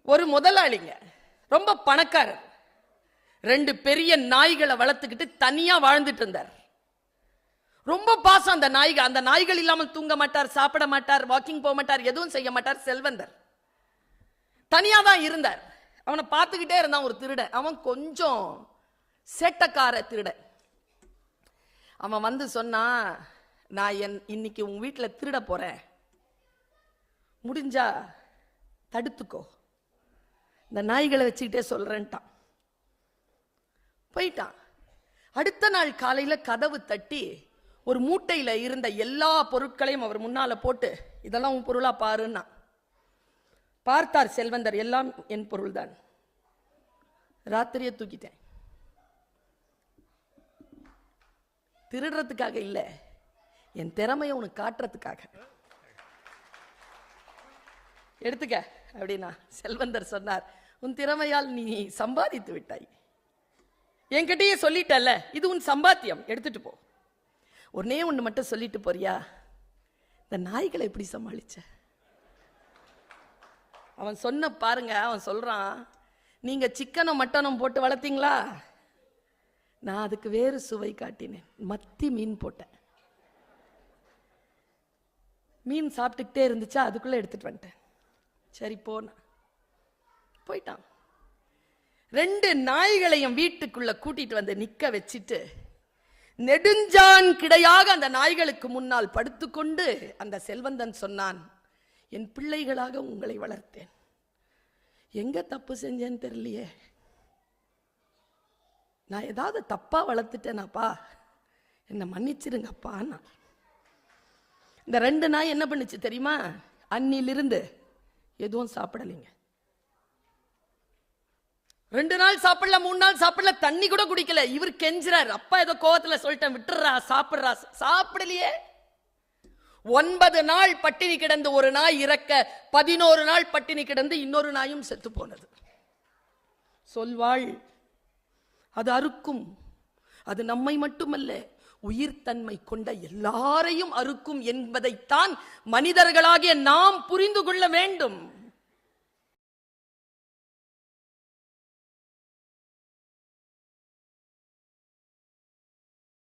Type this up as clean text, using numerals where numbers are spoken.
ஒரு முதலாளிங்க, ரொம்ப பணக்காரர், 2 பெரிய நாய்களை வளர்த்துக்கிட்டு தனியா வாழ்ந்துட்டு இருந்தார். ரொம்ப பாசம் அந்த நாய்கள். அந்த நாய்கள் இல்லாமல் தூங்க மாட்டார், சாப்பிட மாட்டார், வாக்கிங் போக மாட்டார், எதுவும் செய்ய மாட்டார். செல்வந்தர் தனியா தான் இருந்தார். அவனை பார்த்துக்கிட்டே இருந்தான் ஒரு திருடன். அவன் கொஞ்சம் சேட்டக்கார திருடன். அவன் வந்து சொன்னா, நான் இன்னைக்கு உங்க வீட்டில் திருட போறேன், முடிஞ்சா தடுத்துக்கோ, இந்த நாய்களை வச்சுக்கிட்டே சொல்றேன்ட்டான். போயிட்டான். அடுத்த நாள் காலையில கதவு தட்டி ஒரு மூட்டையில இருந்த எல்லா பொருட்களையும் அவர் முன்னால போட்டு, இதெல்லாம் உன் பொருளா பாருன்னா. பார்த்தார் செல்வந்தர், எல்லாம் என் பொருள் தான். ராத்திரியே தூக்கிட்டேன். திருடுறதுக்காக இல்ல, என் திறமையை உனக்கு காட்டுறதுக்காக. எடுத்துக்க அப்படின்னா செல்வந்தர் சொன்னார், உன் திறமையால் நீ சம்பாதித்து விட்டாய், என்கிட்டயே சொல்லிட்டல்ல, இது உன் சம்பாத்தியம், எடுத்துட்டு போ. ஒன்னே ஒன்று மட்டும் சொல்லிட்டு போறியா, இந்த நாய்களை எப்படி சமாளிச்ச? அவன் சொன்ன பாருங்க. அவன் சொல்றான், நீங்க சிக்கனும் மட்டனும் போட்டு வளர்த்தீங்களா, நான் அதுக்கு வேறு சுவை காட்டினேன், மத்தி மீன் போட்டேன். மீன் சாப்பிட்டுக்கிட்டே இருந்துச்சா, அதுக்குள்ள எடுத்துட்டு வந்துட்டேன். சரி போன. போயிட்டான். 2 நாய்களையும் வீட்டுக்குள்ள கூட்டிட்டு வந்து நிக்க வச்சிட்டு, நெடுஞ்சான் கிடையாக அந்த நாய்களுக்கு முன்னால் படுத்துக்கொண்டு அந்த செல்வந்தன் சொன்னான், என் பிள்ளைகளாக உங்களை வளர்த்தேன், எங்க தப்பு செஞ்சேன்னு தெரியலையே, நான் ஏதாவது தப்பா வளர்த்துட்டேனாப்பா, என்னை மன்னிச்சிருங்கப்பா. இந்த 2 நாய் என்ன பண்ணுச்சு தெரியுமா? அன்னிலிருந்து எதுவும் சாப்பிடலைங்க. 2 நாள் சாப்பிடல, 3 நாள் சாப்பிடல, தண்ணி கூட குடிக்கல. இவர் கெஞ்சுறார், அப்பா ஏதோ கோவத்துல சொல்லிட்டேன், விட்டுறா, சாப்பிடுறா. சாப்பிடலையே. 9 நாள் பட்டினி கிடந்து ஒரு நாய் இறக்க, 11 நாள் பட்டினி கிடந்து இன்னொரு நாயும் செத்து போனது. சொல்வாள், அது அறுக்கும், அது நம்மை மட்டுமல்ல, உயிர்த்தன்மை கொண்ட எல்லாரையும் அறுக்கும் என்பதைத்தான் மனிதர்களாகிய நாம் புரிந்து கொள்ள வேண்டும்.